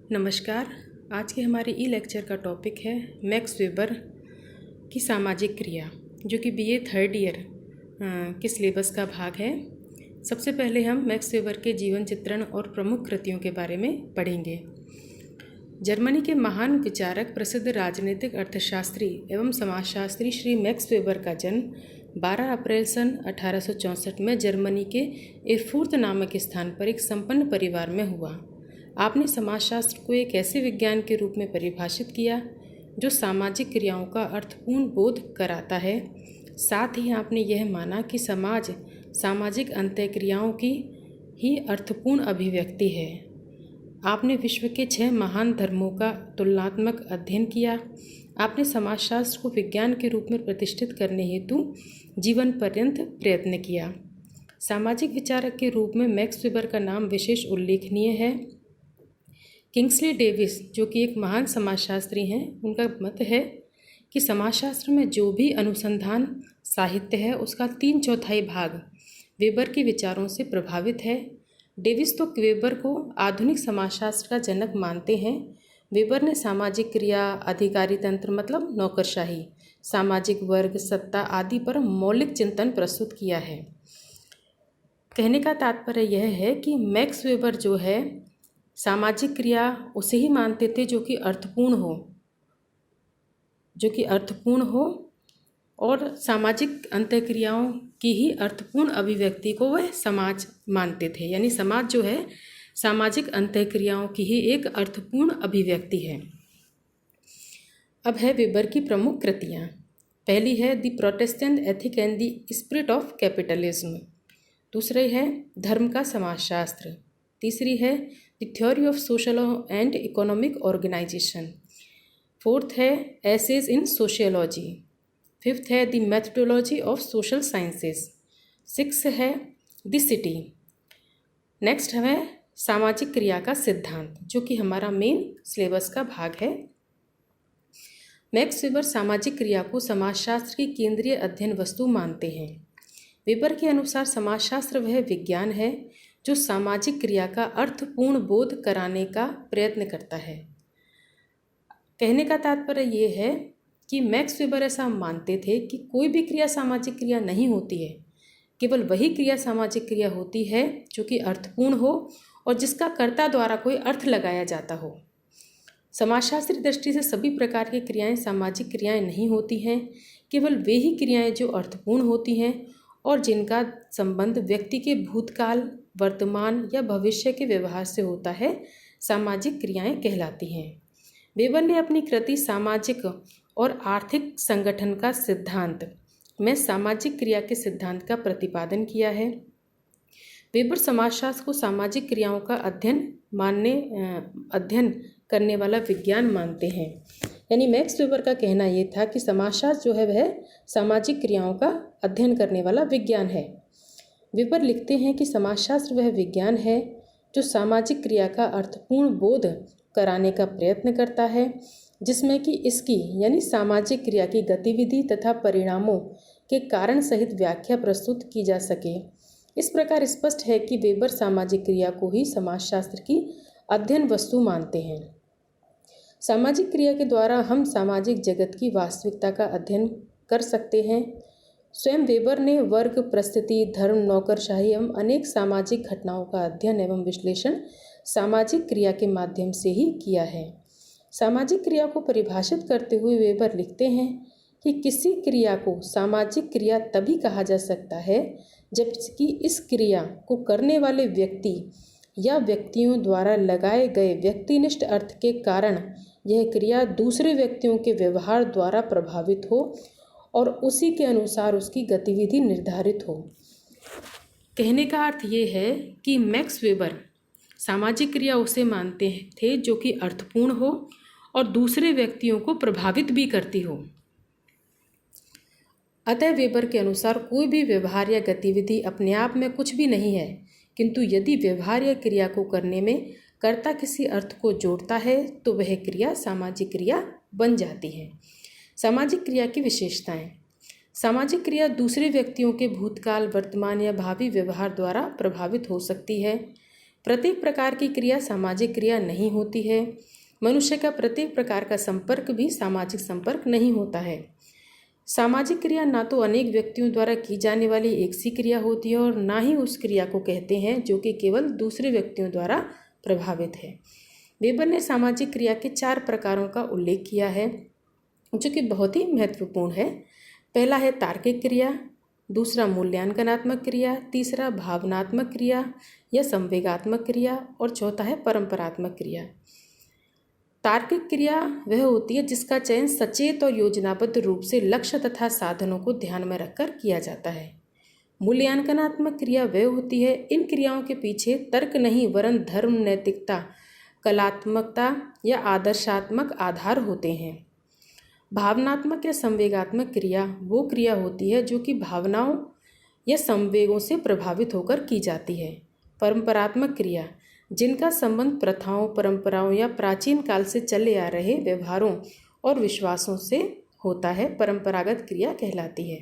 नमस्कार। आज के हमारे ई लेक्चर का टॉपिक है मैक्स वेबर की सामाजिक क्रिया, जो कि बीए थर्ड ईयर के सिलेबस का भाग है। सबसे पहले हम मैक्स वेबर के जीवन चित्रण और प्रमुख कृतियों के बारे में पढ़ेंगे। जर्मनी के महान विचारक, प्रसिद्ध राजनीतिक अर्थशास्त्री एवं समाजशास्त्री श्री मैक्स वेबर का जन्म 12 अप्रैल सन 1864 में जर्मनी के एरफुर्ट नामक स्थान पर एक संपन्न परिवार में हुआ। आपने समाजशास्त्र को एक ऐसे विज्ञान के रूप में परिभाषित किया जो सामाजिक क्रियाओं का अर्थपूर्ण बोध कराता है। साथ ही आपने यह माना कि समाज सामाजिक अंतःक्रियाओं की ही अर्थपूर्ण अभिव्यक्ति है। आपने विश्व के 6 महान धर्मों का तुलनात्मक अध्ययन किया। आपने समाजशास्त्र को विज्ञान के रूप में प्रतिष्ठित करने हेतु जीवन पर्यंत प्रयत्न किया। सामाजिक विचारक के रूप में मैक्स वेबर का नाम विशेष उल्लेखनीय है। किंग्सले डेविस, जो कि एक महान समाजशास्त्री हैं, उनका मत है कि समाजशास्त्र में जो भी अनुसंधान साहित्य है उसका 3/4 भाग वेबर के विचारों से प्रभावित है। डेविस तो वेबर को आधुनिक समाजशास्त्र का जनक मानते हैं। वेबर ने सामाजिक क्रिया, अधिकारी तंत्र मतलब नौकरशाही, सामाजिक वर्ग, सत्ता आदि पर मौलिक चिंतन प्रस्तुत किया है। कहने का तात्पर्य यह है कि मैक्स वेबर जो है सामाजिक क्रिया उसे ही मानते थे जो कि अर्थपूर्ण हो और सामाजिक अंतःक्रियाओं की ही अर्थपूर्ण अभिव्यक्ति को वह समाज मानते थे। यानी समाज जो है सामाजिक अंतःक्रियाओं की ही एक अर्थपूर्ण अभिव्यक्ति है। अब है वेबर की प्रमुख कृतियाँ। पहली है the Protestant ethic and the spirit of capitalism. दूसरी है धर्म का समाजशास्त्र। तीसरी है the theory of social and economic organisation. Fourth है एसेज इन सोशियोलॉजी। फिफ्थ है the methodology of social sciences. Six है द सिटी। नेक्स्ट है सामाजिक क्रिया का सिद्धांत, जो कि हमारा मेन सिलेबस का भाग है। मैक्स वेबर सामाजिक क्रिया को समाजशास्त्र की केंद्रीय अध्ययन वस्तु मानते हैं। वेबर के अनुसार समाजशास्त्र वह विज्ञान है जो सामाजिक क्रिया का अर्थपूर्ण बोध कराने का प्रयत्न करता है। कहने का तात्पर्य ये है कि मैक्स वेबर ऐसा मानते थे कि कोई भी क्रिया सामाजिक क्रिया नहीं होती है, केवल वही क्रिया सामाजिक क्रिया होती है जो कि अर्थपूर्ण हो और जिसका कर्ता द्वारा कोई अर्थ लगाया जाता हो। समाजशास्त्री दृष्टि से सभी प्रकार की क्रियाएं सामाजिक क्रियाएं नहीं होती हैं, केवल वे ही क्रियाएं जो अर्थपूर्ण होती हैं और जिनका संबंध व्यक्ति के भूतकाल, वर्तमान या भविष्य के व्यवहार से होता है, सामाजिक क्रियाएं कहलाती हैं। वेबर ने अपनी कृति सामाजिक और आर्थिक संगठन का सिद्धांत में सामाजिक क्रिया के सिद्धांत का प्रतिपादन किया है। वेबर समाजशास्त्र को सामाजिक क्रियाओं का अध्ययन करने वाला विज्ञान मानते हैं। यानी मैक्स वेबर का कहना यह था कि समाजशास्त्र जो है वह सामाजिक क्रियाओं का अध्ययन करने वाला विज्ञान है। वेबर लिखते हैं कि समाजशास्त्र वह विज्ञान है जो सामाजिक क्रिया का अर्थपूर्ण बोध कराने का प्रयत्न करता है, जिसमें कि इसकी यानी सामाजिक क्रिया की गतिविधि तथा परिणामों के कारण सहित व्याख्या प्रस्तुत की जा सके। इस प्रकार स्पष्ट है कि वेबर सामाजिक क्रिया को ही समाजशास्त्र की अध्ययन वस्तु मानते हैं। सामाजिक क्रिया के द्वारा हम सामाजिक जगत की वास्तविकता का अध्ययन कर सकते हैं। स्वयं वेबर ने वर्ग, परिस्थिति, धर्म, नौकरशाही एवं अनेक सामाजिक घटनाओं का अध्ययन एवं विश्लेषण सामाजिक क्रिया के माध्यम से ही किया है। सामाजिक क्रिया को परिभाषित करते हुए वेबर लिखते हैं कि किसी क्रिया को सामाजिक क्रिया तभी कहा जा सकता है जबकि इस क्रिया को करने वाले व्यक्ति या व्यक्तियों द्वारा लगाए गए व्यक्तिनिष्ठ अर्थ के कारण यह क्रिया दूसरे व्यक्तियों के व्यवहार द्वारा प्रभावित हो और उसी के अनुसार उसकी गतिविधि निर्धारित हो। कहने का अर्थ ये है कि मैक्स वेबर सामाजिक क्रिया उसे मानते थे जो कि अर्थपूर्ण हो और दूसरे व्यक्तियों को प्रभावित भी करती हो। अतः वेबर के अनुसार कोई भी व्यवहार या गतिविधि अपने आप में कुछ भी नहीं है, किंतु यदि व्यवहार या क्रिया को करने में कर्ता किसी अर्थ को जोड़ता है तो वह क्रिया सामाजिक क्रिया बन जाती है। सामाजिक क्रिया की विशेषताएं। सामाजिक क्रिया दूसरे व्यक्तियों के भूतकाल, वर्तमान या भावी व्यवहार द्वारा प्रभावित हो सकती है। प्रत्येक प्रकार की क्रिया सामाजिक क्रिया नहीं होती है। मनुष्य का प्रत्येक प्रकार का संपर्क भी सामाजिक संपर्क नहीं होता है। सामाजिक क्रिया ना तो अनेक व्यक्तियों द्वारा की जाने वाली एक सी क्रिया होती है और ना ही उस क्रिया को कहते हैं जो कि केवल दूसरे व्यक्तियों द्वारा प्रभावित है। वेबर ने सामाजिक क्रिया के 4 प्रकारों का उल्लेख किया है जो कि बहुत ही महत्वपूर्ण है। पहला है तार्किक क्रिया, दूसरा मूल्यांकनात्मक क्रिया, तीसरा भावनात्मक क्रिया या संवेगात्मक क्रिया और चौथा है परंपरात्मक क्रिया। तार्किक क्रिया वह होती है जिसका चयन सचेत और योजनाबद्ध रूप से लक्ष्य तथा साधनों को ध्यान में रखकर किया जाता है। मूल्यांकनात्मक क्रिया वह होती है, इन क्रियाओं के पीछे तर्क नहीं वरन धर्म, नैतिकता, कलात्मकता या आदर्शात्मक आधार होते हैं। भावनात्मक या संवेगात्मक क्रिया वो क्रिया होती है जो कि भावनाओं या संवेगों से प्रभावित होकर की जाती है। परंपरात्मक क्रिया जिनका संबंध प्रथाओं, परंपराओं या प्राचीन काल से चले आ रहे व्यवहारों और विश्वासों से होता है, परंपरागत क्रिया कहलाती है।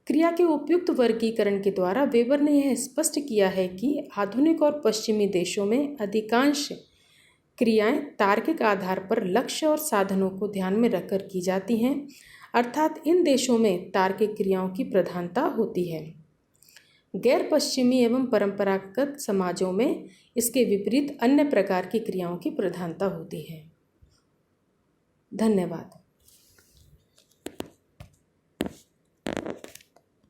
क्रिया के उपयुक्त वर्गीकरण के द्वारा वेबर ने यह स्पष्ट किया है कि आधुनिक और पश्चिमी देशों में अधिकांश क्रियाएं तार्किक आधार पर लक्ष्य और साधनों को ध्यान में रखकर की जाती हैं, अर्थात इन देशों में तार्किक क्रियाओं की प्रधानता होती है। गैर पश्चिमी एवं परंपरागत समाजों में इसके विपरीत अन्य प्रकार की क्रियाओं की प्रधानता होती है। धन्यवाद।